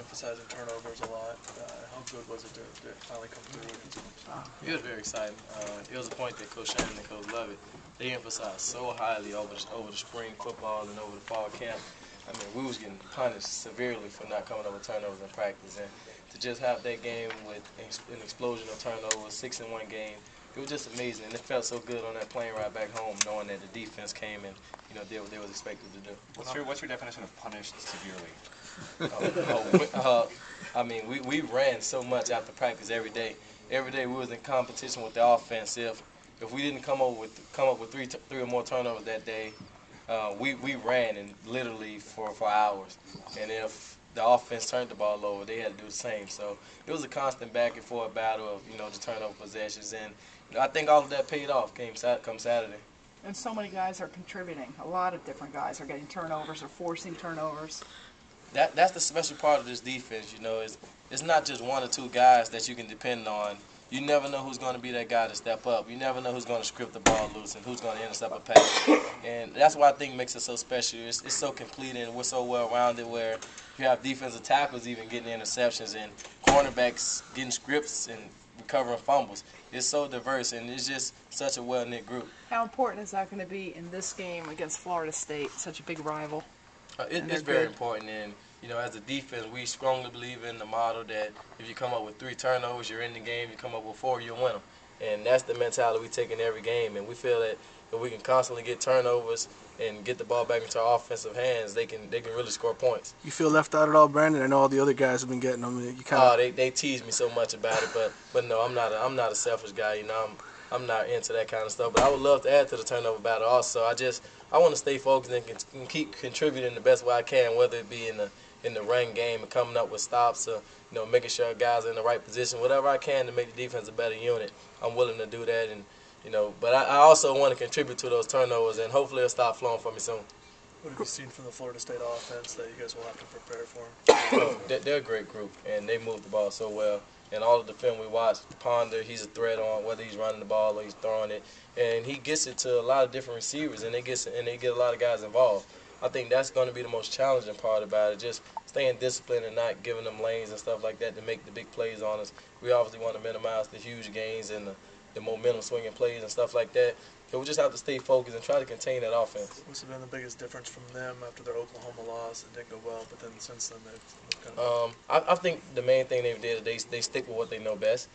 emphasizing turnovers a lot. How good was it to finally come through against them? It was very exciting. It was a point that Coach Shannon and Coach Lovett, they emphasized so highly over the spring football and over the fall camp. I mean, we was getting punished severely for not coming up with turnovers in practice, and to just have that game with an explosion of turnovers, 6-1 game, it was just amazing, and it felt so good on that plane ride back home, knowing that the defense came and did what they was expected to do. What's your definition of punished severely? I mean, we ran so much after practice every day. Every day we was in competition with the offense. If we didn't come up with three or more turnovers that day, we ran and literally for hours. And if the offense turned the ball over, they had to do the same. So it was a constant back and forth battle of the turnover possessions, and I think all of that paid off come Saturday. And so many guys are contributing. A lot of different guys are getting turnovers or forcing turnovers. That's the special part of this defense. It's not just one or two guys that you can depend on. You never know who's going to be that guy to step up. You never know who's going to script the ball loose and who's going to intercept a pass. And that's what I think makes it so special. It's so complete and we're so well-rounded where you have defensive tackles even getting interceptions and cornerbacks getting scripts and recovering fumbles. It's so diverse and it's just such a well-knit group. How important is that going to be in this game against Florida State, such a big rival? It's very important, and as a defense, we strongly believe in the model that if you come up with 3 turnovers, you're in the game. You come up with 4, you'll win them, and that's the mentality we take in every game. And we feel that if we can constantly get turnovers and get the ball back into our offensive hands, they can really score points. You feel left out at all, Brandon? I know all the other guys have been getting them. They tease me so much about it, but no, I'm not a selfish guy. I'm not into that kind of stuff. But I would love to add to the turnover battle also. I want to stay focused and keep contributing the best way I can, whether it be in the run game and coming up with stops or making sure guys are in the right position, whatever I can to make the defense a better unit. I'm willing to do that, and but I also want to contribute to those turnovers, and hopefully it'll stop flowing for me soon. What have you seen from the Florida State offense that you guys will have to prepare for? They're a great group, and they move the ball so well. And all of the film we watched, Ponder, he's a threat on whether he's running the ball or he's throwing it, and he gets it to a lot of different receivers, and they get a lot of guys involved. I think that's going to be the most challenging part about it, just staying disciplined and not giving them lanes and stuff like that to make the big plays on us. We obviously want to minimize the huge gains and the momentum swinging plays and stuff like that. So we just have to stay focused and try to contain that offense. What's been the biggest difference from them after their Oklahoma loss? It didn't go well, but then since then they've kind of... I think the main thing they did is they stick with what they know best.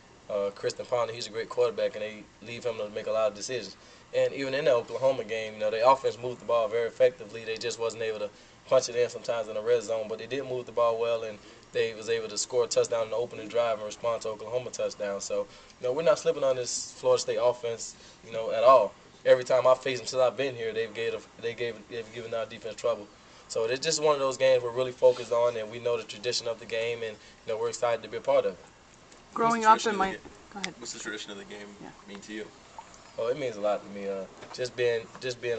Kristen Ponder, he's a great quarterback, and they leave him to make a lot of decisions. And even in the Oklahoma game, their offense moved the ball very effectively. They just wasn't able to punch it in sometimes in the red zone, but they did move the ball well, and they was able to score a touchdown in the opening drive and respond to Oklahoma touchdown. So, we're not slipping on this Florida State offense, at all. Every time I face them since I've been here, they've given our defense trouble. So it's just one of those games we're really focused on, and we know the tradition of the game, and we're excited to be a part of it. Growing up in my... Go ahead. What's the tradition of the game mean to you? Oh, it means a lot to me. Just being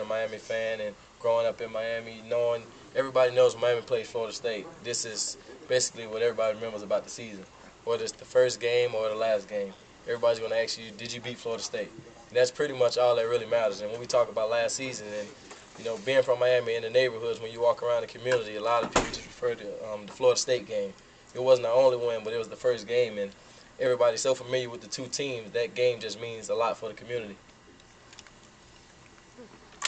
a Miami fan and growing up in Miami, knowing everybody knows Miami plays Florida State. This is basically what everybody remembers about the season, whether it's the first game or the last game. Everybody's going to ask you, did you beat Florida State? And that's pretty much all that really matters. And when we talk about last season and being from Miami in the neighborhoods, when you walk around the community, a lot of people just refer to the Florida State game. It wasn't our only win, but it was the first game, and everybody's so familiar with the two teams. That game just means a lot for the community.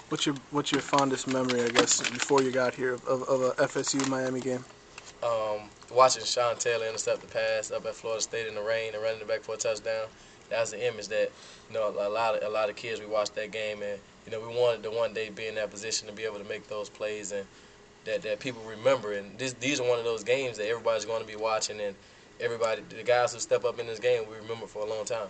What's your fondest memory, I guess, before you got here of a FSU Miami game? Watching Sean Taylor intercept the pass up at Florida State in the rain and running it back for a touchdown. That's the image that a lot of kids, we watched that game, and we wanted to one day be in that position to be able to make those plays and that people remember. And these are one of those games that everybody's going to be watching, and the guys who step up in this game we remember for a long time.